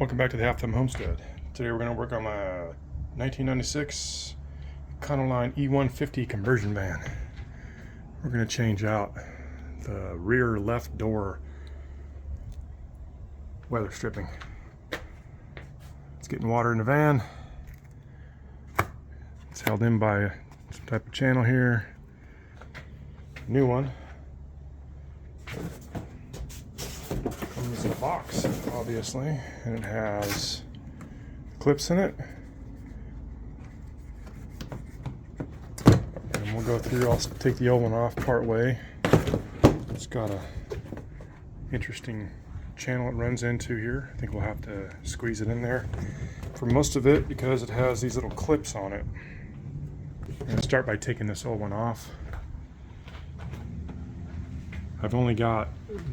Welcome back to the Half Thumb Homestead. Today we're going to work on my 1996 Econoline E150 conversion van. We're going to change out the rear left door weather stripping. It's getting water in the van. It's held in by some type of channel here. New one. Comes in a box, obviously, and it has clips in it. And we'll go through, I'll take the old one off part way. It's got a interesting channel it runs into here. I think we'll have to squeeze it in there for most of it because it has these little clips on it. I'm going to start by taking this old one off. I've only got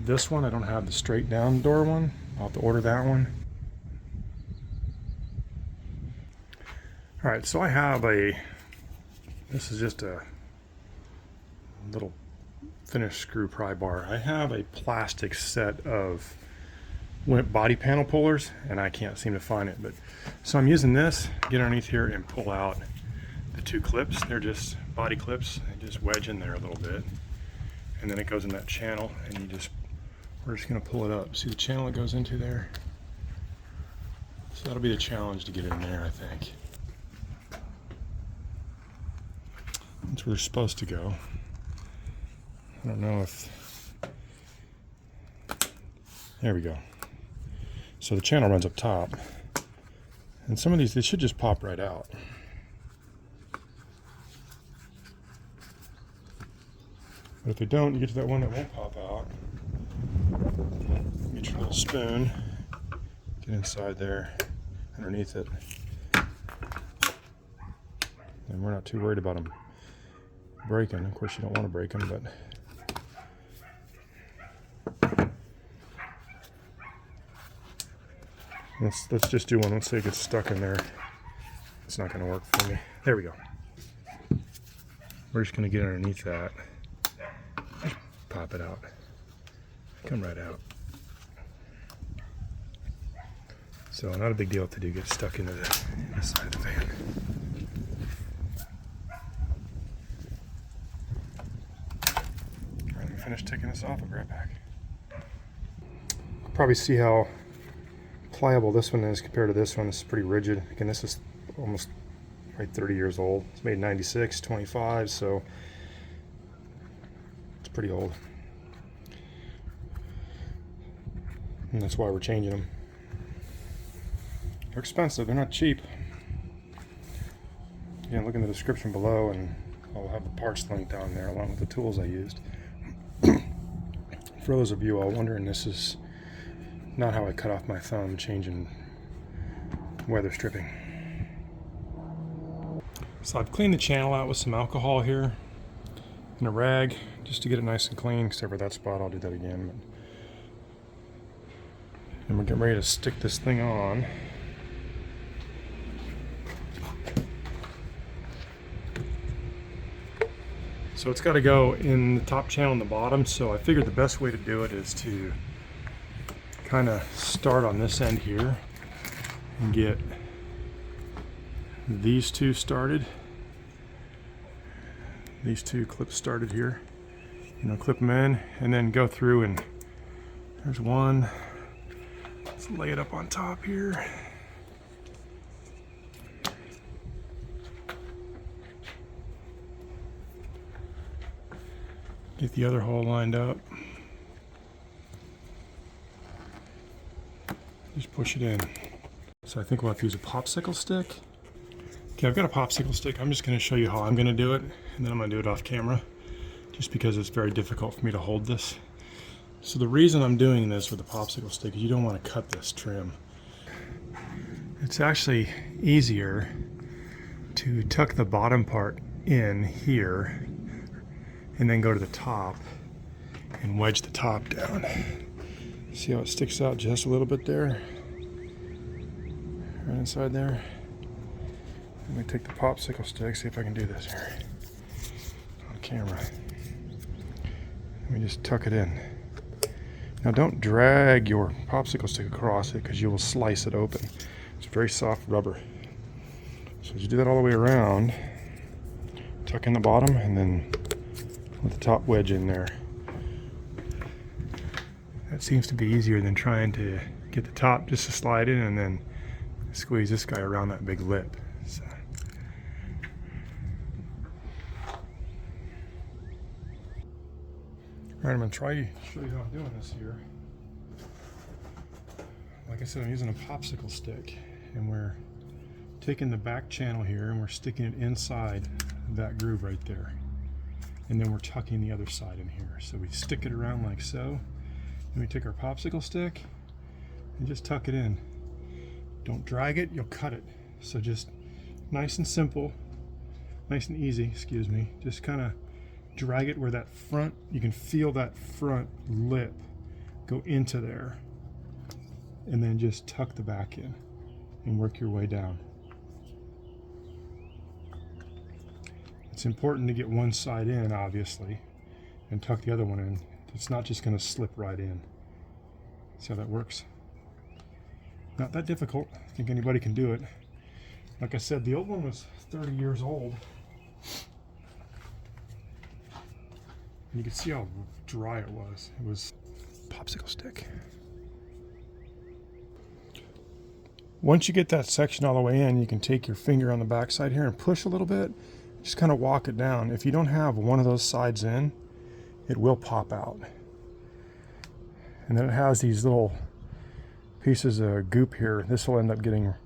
this one. I don't have the straight down door one. I'll have to order that one. Alright, so I have this is just a little finished screw pry bar. I have a plastic set of body panel pullers and I can't seem to find it. So I'm using this, get underneath here and pull out the two clips. They're just body clips. They just wedge in there a little bit. And then it goes in that channel and we're just going to pull it up. See the channel it goes into there? So that'll be the challenge to get it in there, I think. That's where they're supposed to go. I don't know if... There we go. So the channel runs up top. And some of these, they should just pop right out. But if they don't, you get to that one that won't pop out. Get your little spoon, get inside there, underneath it. And we're not too worried about them breaking. Of course, you don't want to break them, but let's just do one. Let's say it gets stuck in there. It's not going to work for me. There we go. We're just going to get underneath that. Pop it out. Come right out. So not a big deal to do. Get stuck into the side of the van. Alright, let me finish taking this off. I'll be right back. Probably see how pliable this one is compared to this one. This is pretty rigid. Again, this is almost right 30 years old. It's made in 96, 25, so it's pretty old. And that's why we're changing them. They're expensive, they're not cheap. Again, look in the description below and I'll have the parts linked down there along with the tools I used. For those of you all wondering, this is not how I cut off my thumb changing weather stripping. So I've cleaned the channel out with some alcohol here and a rag just to get it nice and clean, except for that spot. I'll do that again. And we're getting ready to stick this thing on. So it's got to go in the top channel and the bottom, so I figured the best way to do it is to kind of start on this end here and get these two started. These two clips started here. Clip them in and then go through and there's one. Let's lay it up on top here. Get the other hole lined up. Just push it in. So I think we'll have to use a popsicle stick. Okay, I've got a popsicle stick. I'm just going to show you how I'm going to do it, and then I'm going to do it off camera, just because it's very difficult for me to hold this. So the reason I'm doing this with a popsicle stick is you don't want to cut this trim. It's actually easier to tuck the bottom part in here and then go to the top and wedge the top down. See how it sticks out just a little bit there? Right inside there. Let me take the popsicle stick, see if I can do this here on camera. Let me just tuck it in. Now don't drag your popsicle stick across it because you will slice it open. It's very soft rubber. So as you do that all the way around, tuck in the bottom and then let the top wedge in there. That seems to be easier than trying to get the top just to slide in and then squeeze this guy around that big lip. So. Alright, I'm going to try to show you how I'm doing this here. Like I said, I'm using a popsicle stick, and we're taking the back channel here and we're sticking it inside that groove right there. And then we're tucking the other side in here. So we stick it around like so, and we take our popsicle stick and just tuck it in. Don't drag it, you'll cut it. So just nice and simple, nice and easy, excuse me. Just kind of drag it where that front, you can feel that front lip go into there, and then just tuck the back in and work your way down. It's important to get one side in, obviously, and tuck the other one in. It's not just going to slip right in. See how that works? Not that difficult. I think anybody can do it. Like I said, the old one was 30 years old. And you can see how dry it was. It was a popsicle stick. Once you get that section all the way in, you can take your finger on the back side here and push a little bit. Just kind of walk it down. If you don't have one of those sides in, it will pop out. And then it has these little pieces of goop here. This will end up getting a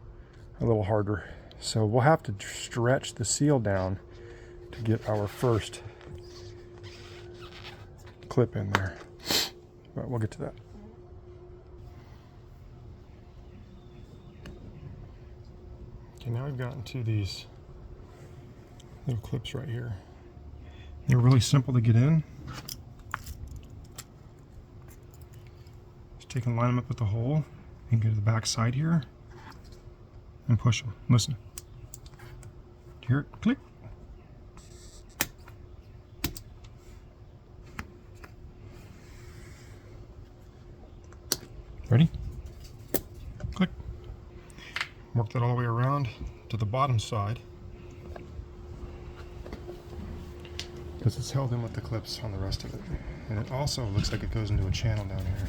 little harder. So we'll have to stretch the seal down to get our first clip in there, but we'll get to that. Okay, now we've gotten to these little clips right here. They're really simple to get in. Just take and line them up with the hole and get to the back side here and push them. Listen. Do you hear it? Click. Ready? Click. Work that all the way around to the bottom side, because it's held in with the clips on the rest of it. And it also looks like it goes into a channel down here,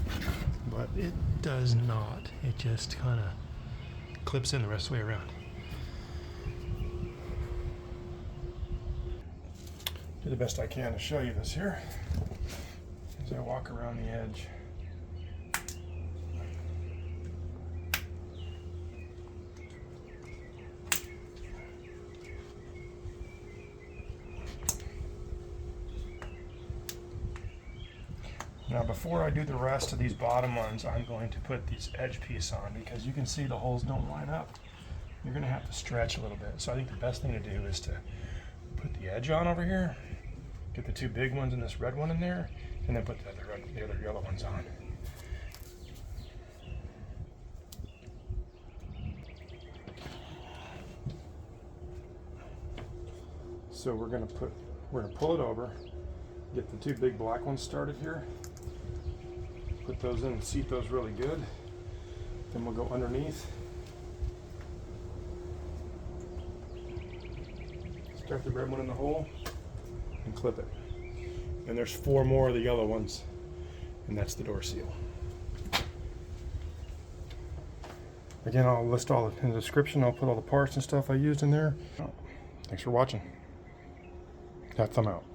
but it does not. It just kind of clips in the rest of the way around. Do the best I can to show you this here as I walk around the edge. Now before I do the rest of these bottom ones, I'm going to put this edge piece on, because you can see the holes don't line up. You're going to have to stretch a little bit. So I think the best thing to do is to put the edge on over here, get the two big ones and this red one in there, and then put the other yellow ones on. So we're going to pull it over, get the two big black ones started here. Put those in and seat those really good. Then we'll go underneath. Start the red one in the hole and clip it. And there's 4 more of the yellow ones, and that's the door seal. Again, I'll list all in the description. I'll put all the parts and stuff I used in there. Thanks for watching. Got thumb out.